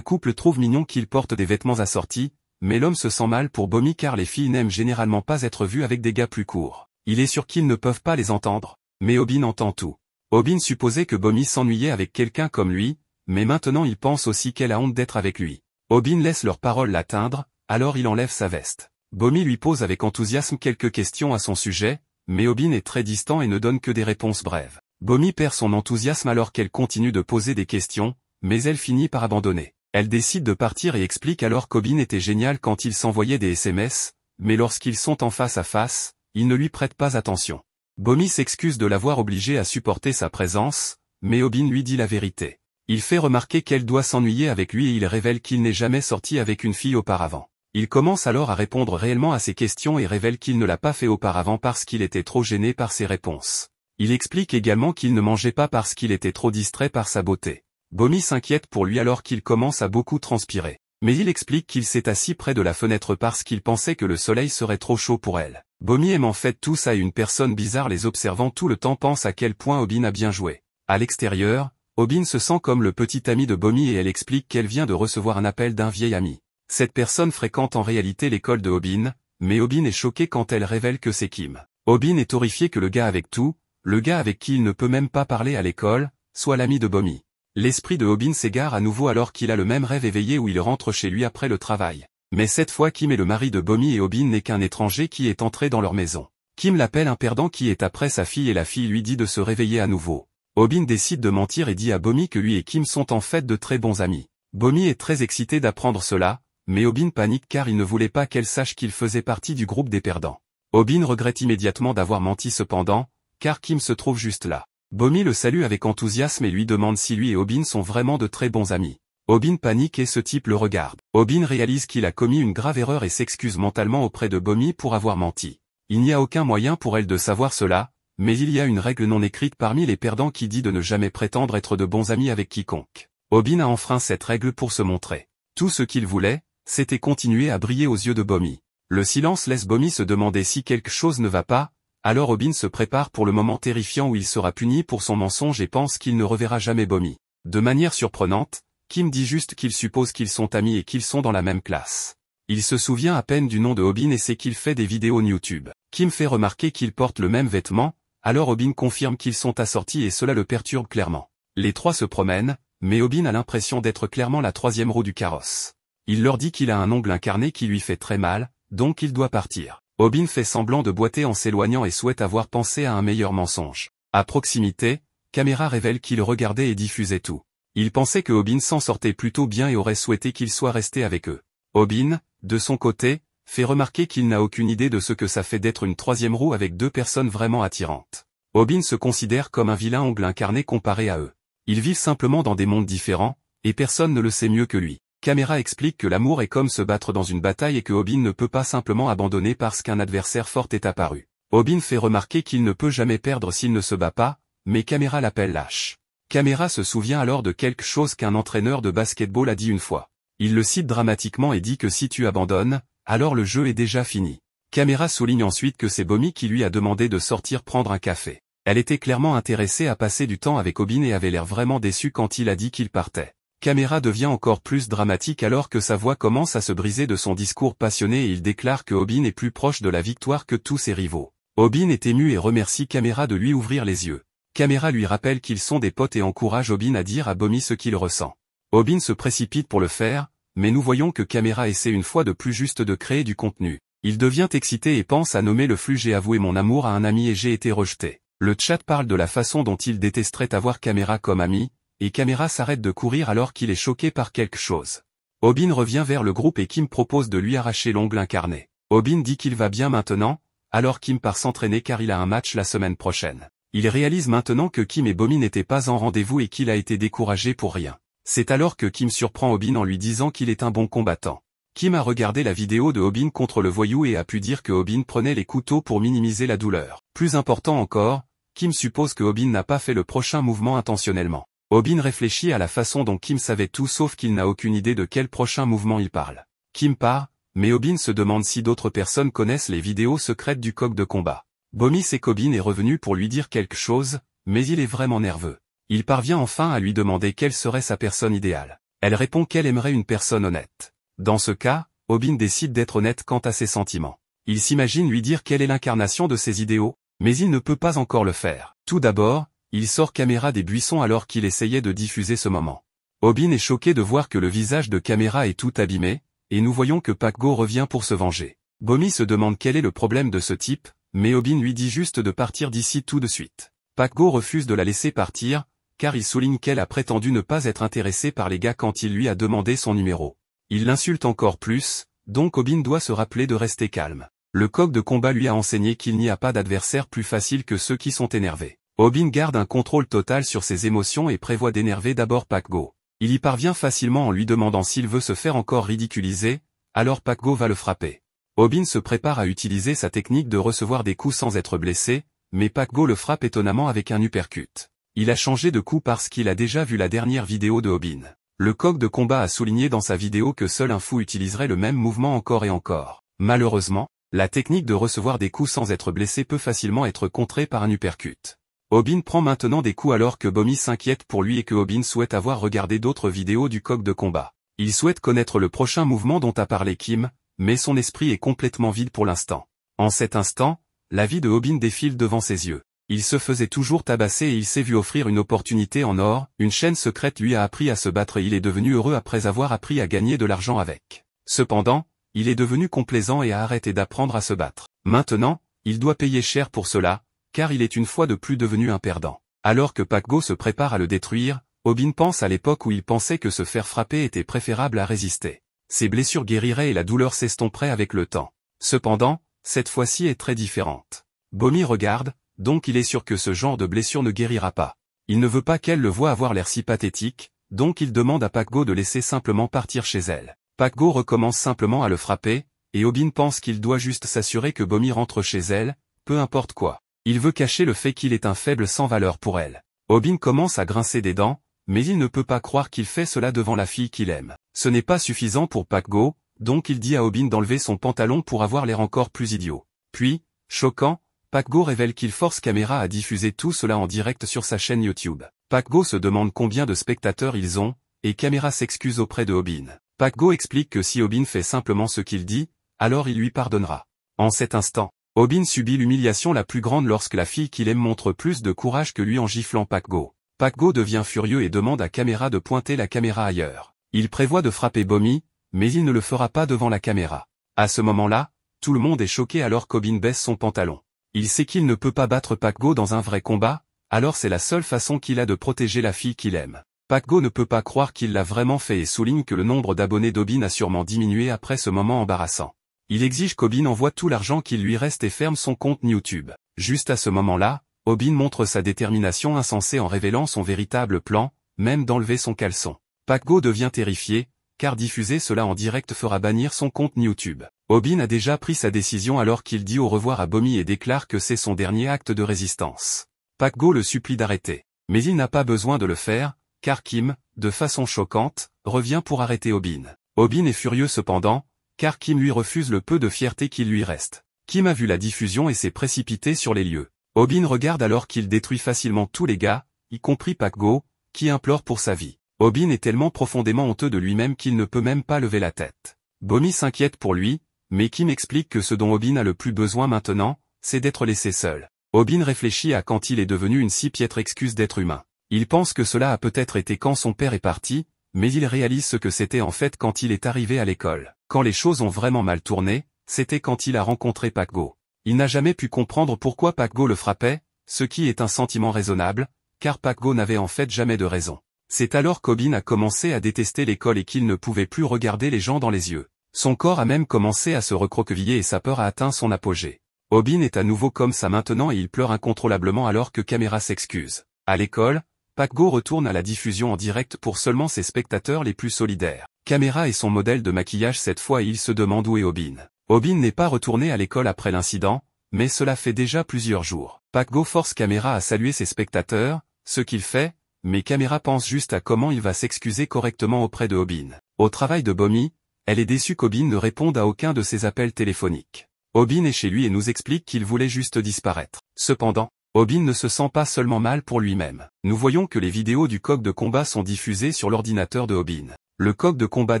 couple trouve mignon qu'il porte des vêtements assortis, mais l'homme se sent mal pour Bomi car les filles n'aiment généralement pas être vues avec des gars plus courts. Il est sûr qu'ils ne peuvent pas les entendre, mais Obin entend tout. Obin supposait que Bomi s'ennuyait avec quelqu'un comme lui, mais maintenant il pense aussi qu'elle a honte d'être avec lui. Obin laisse leurs paroles l'atteindre, alors il enlève sa veste. Bomi lui pose avec enthousiasme quelques questions à son sujet, mais Obin est très distant et ne donne que des réponses brèves. Bomi perd son enthousiasme alors qu'elle continue de poser des questions, mais elle finit par abandonner. Elle décide de partir et explique alors qu'Obin était génial quand il s'envoyait des SMS, mais lorsqu'ils sont en face à face, il ne lui prête pas attention. Bomi s'excuse de l'avoir obligé à supporter sa présence, mais Obin lui dit la vérité. Il fait remarquer qu'elle doit s'ennuyer avec lui et il révèle qu'il n'est jamais sorti avec une fille auparavant. Il commence alors à répondre réellement à ses questions et révèle qu'il ne l'a pas fait auparavant parce qu'il était trop gêné par ses réponses. Il explique également qu'il ne mangeait pas parce qu'il était trop distrait par sa beauté. Bomi s'inquiète pour lui alors qu'il commence à beaucoup transpirer. Mais il explique qu'il s'est assis près de la fenêtre parce qu'il pensait que le soleil serait trop chaud pour elle. Bomi aime en fait tout ça et une personne bizarre les observant tout le temps pense à quel point Obin a bien joué. À l'extérieur, Obin se sent comme le petit ami de Bomi et elle explique qu'elle vient de recevoir un appel d'un vieil ami. Cette personne fréquente en réalité l'école de Obin, mais Obin est choqué quand elle révèle que c'est Kim. Obin est horrifié que le gars avec tout, le gars avec qui il ne peut même pas parler à l'école, soit l'ami de Bomi. L'esprit de Obin s'égare à nouveau alors qu'il a le même rêve éveillé où il rentre chez lui après le travail. Mais cette fois Kim est le mari de Bomi et Obin n'est qu'un étranger qui est entré dans leur maison. Kim l'appelle un perdant qui est après sa fille et la fille lui dit de se réveiller à nouveau. Obin décide de mentir et dit à Bomi que lui et Kim sont en fait de très bons amis. Bomi est très excité d'apprendre cela, mais Obin panique car il ne voulait pas qu'elle sache qu'il faisait partie du groupe des perdants. Obin regrette immédiatement d'avoir menti cependant, car Kim se trouve juste là. Bomi le salue avec enthousiasme et lui demande si lui et Obin sont vraiment de très bons amis. Obin panique et ce type le regarde. Obin réalise qu'il a commis une grave erreur et s'excuse mentalement auprès de Bomi pour avoir menti. Il n'y a aucun moyen pour elle de savoir cela, mais il y a une règle non écrite parmi les perdants qui dit de ne jamais prétendre être de bons amis avec quiconque. Obin a enfreint cette règle pour se montrer. Tout ce qu'il voulait, c'était continuer à briller aux yeux de Bomi. Le silence laisse Bomi se demander si quelque chose ne va pas, alors Obin se prépare pour le moment terrifiant où il sera puni pour son mensonge et pense qu'il ne reverra jamais Bomi. De manière surprenante, Kim dit juste qu'il suppose qu'ils sont amis et qu'ils sont dans la même classe. Il se souvient à peine du nom de Obin et sait qu'il fait des vidéos YouTube. Kim fait remarquer qu'ils portent le même vêtement, alors Obin confirme qu'ils sont assortis et cela le perturbe clairement. Les trois se promènent, mais Obin a l'impression d'être clairement la troisième roue du carrosse. Il leur dit qu'il a un ongle incarné qui lui fait très mal, donc il doit partir. Obin fait semblant de boiter en s'éloignant et souhaite avoir pensé à un meilleur mensonge. À proximité, Caméra révèle qu'il regardait et diffusait tout. Il pensait que Obin s'en sortait plutôt bien et aurait souhaité qu'il soit resté avec eux. Obin, de son côté, fait remarquer qu'il n'a aucune idée de ce que ça fait d'être une troisième roue avec deux personnes vraiment attirantes. Obin se considère comme un vilain ongle incarné comparé à eux. Ils vivent simplement dans des mondes différents, et personne ne le sait mieux que lui. Caméra explique que l'amour est comme se battre dans une bataille et que Obin ne peut pas simplement abandonner parce qu'un adversaire fort est apparu. Obin fait remarquer qu'il ne peut jamais perdre s'il ne se bat pas, mais Caméra l'appelle lâche. Caméra se souvient alors de quelque chose qu'un entraîneur de basketball a dit une fois. Il le cite dramatiquement et dit que si tu abandonnes, alors le jeu est déjà fini. Caméra souligne ensuite que c'est Bomi qui lui a demandé de sortir prendre un café. Elle était clairement intéressée à passer du temps avec Obin et avait l'air vraiment déçue quand il a dit qu'il partait. Caméra devient encore plus dramatique alors que sa voix commence à se briser de son discours passionné et il déclare que Obin est plus proche de la victoire que tous ses rivaux. Obin est ému et remercie Caméra de lui ouvrir les yeux. Caméra lui rappelle qu'ils sont des potes et encourage Obin à dire à Bomi ce qu'il ressent. Obin se précipite pour le faire, mais nous voyons que Caméra essaie une fois de plus juste de créer du contenu. Il devient excité et pense à nommer le flux j'ai avoué mon amour à un ami et j'ai été rejeté. Le chat parle de la façon dont il détesterait avoir Caméra comme ami, et Caméra s'arrête de courir alors qu'il est choqué par quelque chose. Obin revient vers le groupe et Kim propose de lui arracher l'ongle incarné. Obin dit qu'il va bien maintenant, alors Kim part s'entraîner car il a un match la semaine prochaine. Il réalise maintenant que Kim et Bomi n'étaient pas en rendez-vous et qu'il a été découragé pour rien. C'est alors que Kim surprend Obin en lui disant qu'il est un bon combattant. Kim a regardé la vidéo de Obin contre le voyou et a pu dire que Obin prenait les couteaux pour minimiser la douleur. Plus important encore, Kim suppose que Obin n'a pas fait le prochain mouvement intentionnellement. Obin réfléchit à la façon dont Kim savait tout sauf qu'il n'a aucune idée de quel prochain mouvement il parle. Kim part, mais Obin se demande si d'autres personnes connaissent les vidéos secrètes du coq de combat. Bomi sait qu'Obin est revenu pour lui dire quelque chose, mais il est vraiment nerveux. Il parvient enfin à lui demander quelle serait sa personne idéale. Elle répond qu'elle aimerait une personne honnête. Dans ce cas, Obin décide d'être honnête quant à ses sentiments. Il s'imagine lui dire quelle est l'incarnation de ses idéaux, mais il ne peut pas encore le faire. Tout d'abord, il sort Caméra des buissons alors qu'il essayait de diffuser ce moment. Obin est choqué de voir que le visage de Caméra est tout abîmé, et nous voyons que Pac-Go revient pour se venger. Bomi se demande quel est le problème de ce type, mais Obin lui dit juste de partir d'ici tout de suite. Pac-Go refuse de la laisser partir, car il souligne qu'elle a prétendu ne pas être intéressée par les gars quand il lui a demandé son numéro. Il l'insulte encore plus, donc Obin doit se rappeler de rester calme. Le coq de combat lui a enseigné qu'il n'y a pas d'adversaire plus facile que ceux qui sont énervés. Obin garde un contrôle total sur ses émotions et prévoit d'énerver d'abord Pac-Go. Il y parvient facilement en lui demandant s'il veut se faire encore ridiculiser, alors Pac-Go va le frapper. Obin se prépare à utiliser sa technique de recevoir des coups sans être blessé, mais Pac-Go le frappe étonnamment avec un uppercut. Il a changé de coup parce qu'il a déjà vu la dernière vidéo de Obin. Le coq de combat a souligné dans sa vidéo que seul un fou utiliserait le même mouvement encore et encore. Malheureusement, la technique de recevoir des coups sans être blessé peut facilement être contrée par un uppercut. Obin prend maintenant des coups alors que Bomi s'inquiète pour lui et que Obin souhaite avoir regardé d'autres vidéos du coq de combat. Il souhaite connaître le prochain mouvement dont a parlé Kim, mais son esprit est complètement vide pour l'instant. En cet instant, la vie de Obin défile devant ses yeux. Il se faisait toujours tabasser et il s'est vu offrir une opportunité en or, une chaîne secrète lui a appris à se battre et il est devenu heureux après avoir appris à gagner de l'argent avec. Cependant, il est devenu complaisant et a arrêté d'apprendre à se battre. Maintenant, il doit payer cher pour cela, car il est une fois de plus devenu un perdant. Alors que Pac-Go se prépare à le détruire, Obin pense à l'époque où il pensait que se faire frapper était préférable à résister. Ses blessures guériraient et la douleur s'estomperait avec le temps. Cependant, cette fois-ci est très différente. Bomi regarde, donc il est sûr que ce genre de blessure ne guérira pas. Il ne veut pas qu'elle le voie avoir l'air si pathétique, donc il demande à Pac-Go de laisser simplement partir chez elle. Pac-Go recommence simplement à le frapper, et Obin pense qu'il doit juste s'assurer que Bomi rentre chez elle, peu importe quoi. Il veut cacher le fait qu'il est un faible sans valeur pour elle. Obin commence à grincer des dents, mais il ne peut pas croire qu'il fait cela devant la fille qu'il aime. Ce n'est pas suffisant pour Pac-Go, donc il dit à Obin d'enlever son pantalon pour avoir l'air encore plus idiot. Puis, choquant, Pac-Go révèle qu'il force Caméra à diffuser tout cela en direct sur sa chaîne YouTube. Pac-Go se demande combien de spectateurs ils ont, et Caméra s'excuse auprès de Obin. Pac-Go explique que si Obin fait simplement ce qu'il dit, alors il lui pardonnera. En cet instant, Obin subit l'humiliation la plus grande lorsque la fille qu'il aime montre plus de courage que lui en giflant Pac-Go. Pac-Go devient furieux et demande à Caméra de pointer la caméra ailleurs. Il prévoit de frapper Bomi, mais il ne le fera pas devant la caméra. À ce moment-là, tout le monde est choqué alors qu'Obin baisse son pantalon. Il sait qu'il ne peut pas battre Pac-Go dans un vrai combat, alors c'est la seule façon qu'il a de protéger la fille qu'il aime. Pac-Go ne peut pas croire qu'il l'a vraiment fait et souligne que le nombre d'abonnés d'Obin a sûrement diminué après ce moment embarrassant. Il exige qu'Obin envoie tout l'argent qu'il lui reste et ferme son compte YouTube. Juste à ce moment-là, Obin montre sa détermination insensée en révélant son véritable plan, même d'enlever son caleçon. Pac-Go devient terrifié, car diffuser cela en direct fera bannir son compte YouTube. Obin a déjà pris sa décision alors qu'il dit au revoir à Bomi et déclare que c'est son dernier acte de résistance. Pac-Go le supplie d'arrêter. Mais il n'a pas besoin de le faire, car Kim, de façon choquante, revient pour arrêter Obin. Obin est furieux cependant, car Kim lui refuse le peu de fierté qu'il lui reste. Kim a vu la diffusion et s'est précipité sur les lieux. Obin regarde alors qu'il détruit facilement tous les gars, y compris Pac-Go, qui implore pour sa vie. Obin est tellement profondément honteux de lui-même qu'il ne peut même pas lever la tête. Bomi s'inquiète pour lui, mais Kim explique que ce dont Obin a le plus besoin maintenant, c'est d'être laissé seul. Obin réfléchit à quand il est devenu une si piètre excuse d'être humain. Il pense que cela a peut-être été quand son père est parti, mais il réalise ce que c'était en fait quand il est arrivé à l'école. Quand les choses ont vraiment mal tourné, c'était quand il a rencontré Pac-Go. Il n'a jamais pu comprendre pourquoi Pac-Go le frappait, ce qui est un sentiment raisonnable, car Pac-Go n'avait en fait jamais de raison. C'est alors qu'Obin a commencé à détester l'école et qu'il ne pouvait plus regarder les gens dans les yeux. Son corps a même commencé à se recroqueviller et sa peur a atteint son apogée. Obin est à nouveau comme ça maintenant et il pleure incontrôlablement alors que Caméra s'excuse. À l'école, Pac-Go retourne à la diffusion en direct pour seulement ses spectateurs les plus solidaires. Caméra est son modèle de maquillage cette fois et il se demande où est Obin. Obin n'est pas retourné à l'école après l'incident, mais cela fait déjà plusieurs jours. Pac-Go force Caméra à saluer ses spectateurs, ce qu'il fait, mais Caméra pense juste à comment il va s'excuser correctement auprès de Obin. Au travail de Bomi, elle est déçue qu'Obin ne réponde à aucun de ses appels téléphoniques. Obin est chez lui et nous explique qu'il voulait juste disparaître. Cependant, Obin ne se sent pas seulement mal pour lui-même. Nous voyons que les vidéos du coq de combat sont diffusées sur l'ordinateur de Obin. Le coq de combat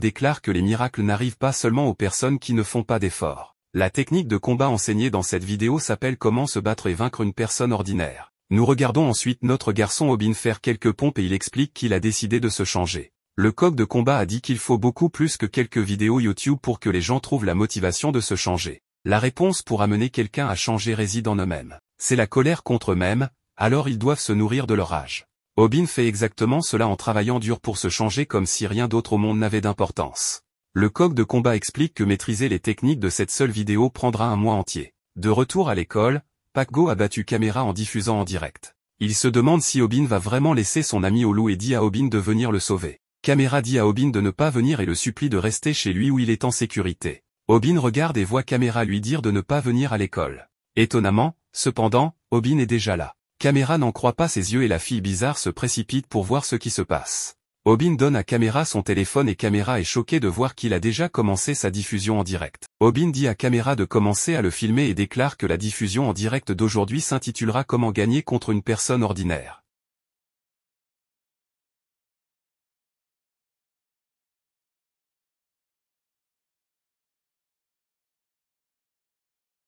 déclare que les miracles n'arrivent pas seulement aux personnes qui ne font pas d'efforts. La technique de combat enseignée dans cette vidéo s'appelle comment se battre et vaincre une personne ordinaire. Nous regardons ensuite notre garçon Obin faire quelques pompes et il explique qu'il a décidé de se changer. Le coq de combat a dit qu'il faut beaucoup plus que quelques vidéos YouTube pour que les gens trouvent la motivation de se changer. La réponse pour amener quelqu'un à changer réside en eux-mêmes. C'est la colère contre eux-mêmes, alors ils doivent se nourrir de leur rage. Obin fait exactement cela en travaillant dur pour se changer comme si rien d'autre au monde n'avait d'importance. Le coq de combat explique que maîtriser les techniques de cette seule vidéo prendra un mois entier. De retour à l'école, Pac-Go a battu Caméra en diffusant en direct. Il se demande si Obin va vraiment laisser son ami au loup et dit à Obin de venir le sauver. Caméra dit à Obin de ne pas venir et le supplie de rester chez lui où il est en sécurité. Obin regarde et voit Caméra lui dire de ne pas venir à l'école. Étonnamment, cependant, Obin est déjà là. Caméra n'en croit pas ses yeux et la fille bizarre se précipite pour voir ce qui se passe. Obin donne à Caméra son téléphone et Caméra est choqué de voir qu'il a déjà commencé sa diffusion en direct. Obin dit à Caméra de commencer à le filmer et déclare que la diffusion en direct d'aujourd'hui s'intitulera Comment gagner contre une personne ordinaire.